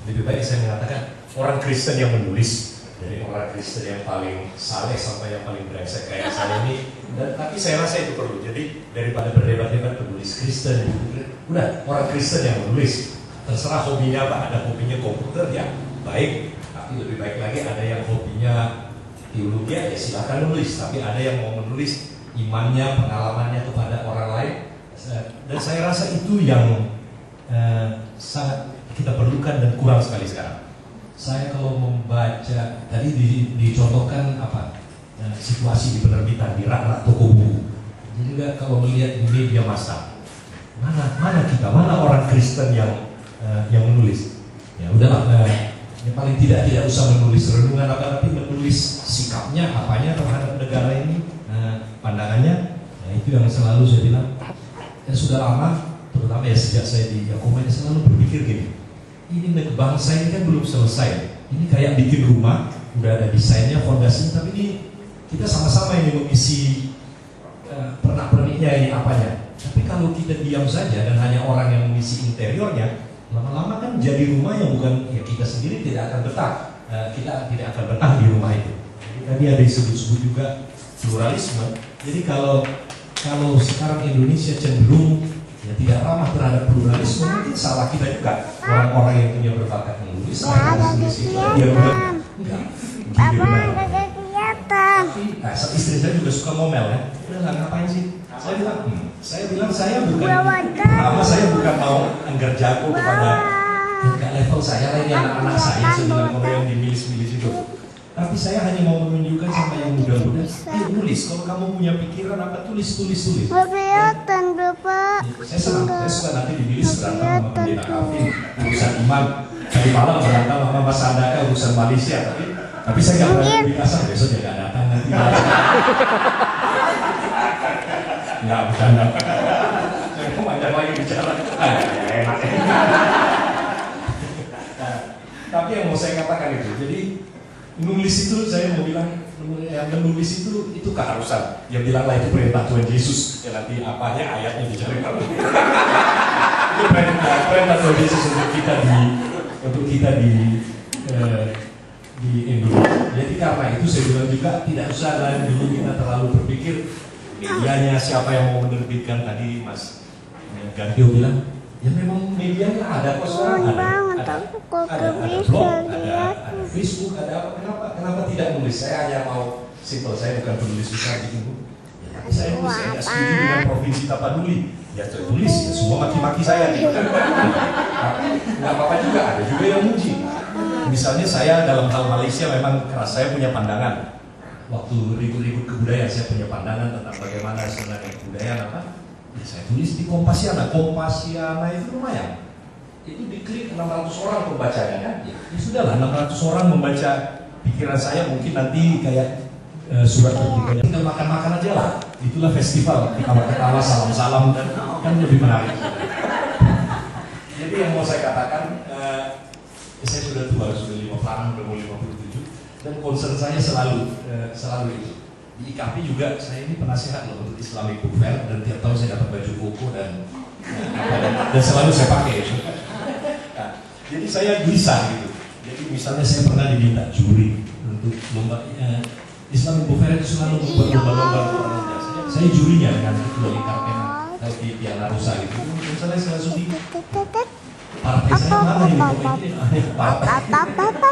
Lebih baik saya mengatakan orang Kristen yang menulis, dari orang Kristen yang paling saleh sampai yang paling brengsek kayak saya ini. Tapi saya rasa itu perlu. Jadi daripada berdebat-debat penulis Kristen, udah orang Kristen yang menulis. Terserah hobinya apa, ada hobinya komputer ya baik, tapi lebih baik lagi ada yang hobinya teologi ya silakan menulis. Tapi ada yang mau menulis imannya, pengalamannya kepada orang lain. Dan saya rasa itu yang sangat kita perlukan dan kurang sekali sekarang. Saya kalau membaca tadi dicontohkan apa situasi di penerbitan di rak-rak toko buku. Jadi kalau melihat di media massa, mana kita, mana orang Kristen yang menulis? Ya udahlah, yang paling tidak usah menulis renungan apa, tapi menulis sikapnya, apanya terhadap negara ini, pandangannya. Nah, itu yang selalu saya bilang. Sudah lama, terutama ya sejak saya di Yakobus selalu berpikir gini. Ini bangsa ini kan belum selesai. Ini kayak bikin rumah, udah ada desainnya, fondasinya, tapi ini kita sama-sama ini mengisi pernak-perniknya ini apanya. Tapi kalau kita diam saja dan hanya orang yang mengisi interiornya, lama-lama kan jadi rumah yang bukan ya kita sendiri tidak akan betah. Kita tidak akan betah di rumah itu. Jadi tadi ada disebut-sebut juga pluralisme. Jadi kalau sekarang Indonesia cenderung ya tidak ramah terhadap pluralisme, mungkin salah kita juga. Orang-orang yang punya berbakat menulis, dia benar. Nah, istri saya juga suka ngomel ya. Udah ngapain sih? Saya bilang saya bukan mau anggar jago kepada enggak level saya lah, ini anak-anak saya bilang kalau yang dimilis-milis itu. Tapi saya hanya mau menunjukkan sama yang muda-muda, tulis. Kalau kamu punya pikiran apa, tulis. Kelihatan, Bapak. Saya senang, saya suka nanti dimilis berantem sama pendeta Kavin, urusan iman. Tadi malam berantem sama Mas Andaka urusan Malaysia, tapi saya nggak berani lebih kasar, besok dia nggak datang nanti. Nggak bercanda. Saya mau banyak lagi bicara. Enak. Tapi yang mau saya katakan itu, jadi menulis itu saya mau bilang, yang menulis itu keharusan. Yang bilang lah itu perintah Tuhan Yesus. Ya nanti apanya ayatnya dicari kalau itu perintah Tuhan Yesus untuk kita di Indonesia. Jadi karena itu saya bilang juga tidak usah lah dulu kita terlalu berpikir medianya siapa yang mau menerbitkan. Tadi Mas Gantio bilang ya memang medianya ada kok sekarang, ada blog, ada Facebook, ada apa, kenapa tidak nulis? Saya hanya mau simple, saya bukan penulis besar gitu. Ya, tapi saya nulis, saya setuju dengan Provinsi Tapanuli. Ya saya tulis, ya semua maki-maki saya gitu. Nggak apa-apa juga, ada juga yang muji. Misalnya saya dalam hal Malaysia memang keras, saya punya pandangan. Waktu ribut-ribut kebudayaan, saya punya pandangan tentang bagaimana sebenarnya kebudayaan apa. Ya, saya tulis di Kompasiana itu lumayan. Itu diklik 600 orang pembacanya kan? Ya sudahlah, 600 orang membaca pikiran saya, mungkin nanti kayak surat terbuka. Tinggal makan-makan aja lah. Itulah festival, ketawa-ketawa, salam-salam, dan kan lebih menarik. Jadi yang mau saya katakan, saya sudah tua, sudah 5 tahun, sudah mau 57, dan concern saya selalu itu. Di IKP juga saya ini penasihat loh untuk Islamic Book Fair, dan tiap tahun saya dapat baju koko dan selalu saya pakai. Nah, jadi saya gelisah gitu. Jadi misalnya saya pernah diminta juri untuk lomba Islamic Book Fair itu selalu membuat lomba-lomba orang muda. Saya jurinya dengan ketua IKP di Piala Rusa gitu. Misalnya saya langsung di partai saya mana ini?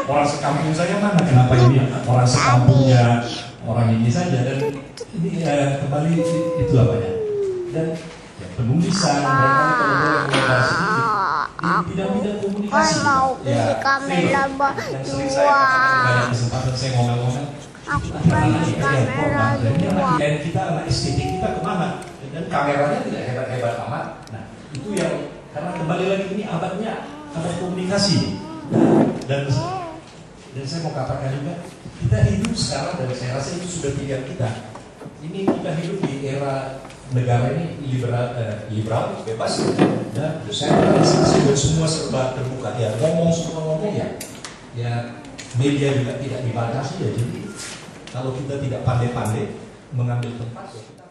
Orang sekampung saya mana? Kenapa ini orang sekampungnya orang ini saja, dan ini kembali itu apanya, dan ya, penulisan dan kalau di bidang komunikasi ya, yang sering saya katakan banyak kesempatan saya ngomong-ngomong dan kita anak estetik kita kemana, dan kameranya tidak hebat-hebat amat. Nah itu yang karena kembali lagi ini abad komunikasi, dan saya mau katakan juga kita hidup sekarang, dan saya rasa itu sudah pilihan kita. Ini kita hidup di era negara ini liberal, bebas, dan desentralisasi dan semua serba terbuka. Ya semua ngomong ya media juga tidak dibatasi ya. Jadi kalau kita tidak pandai-pandai mengambil tempat ya kita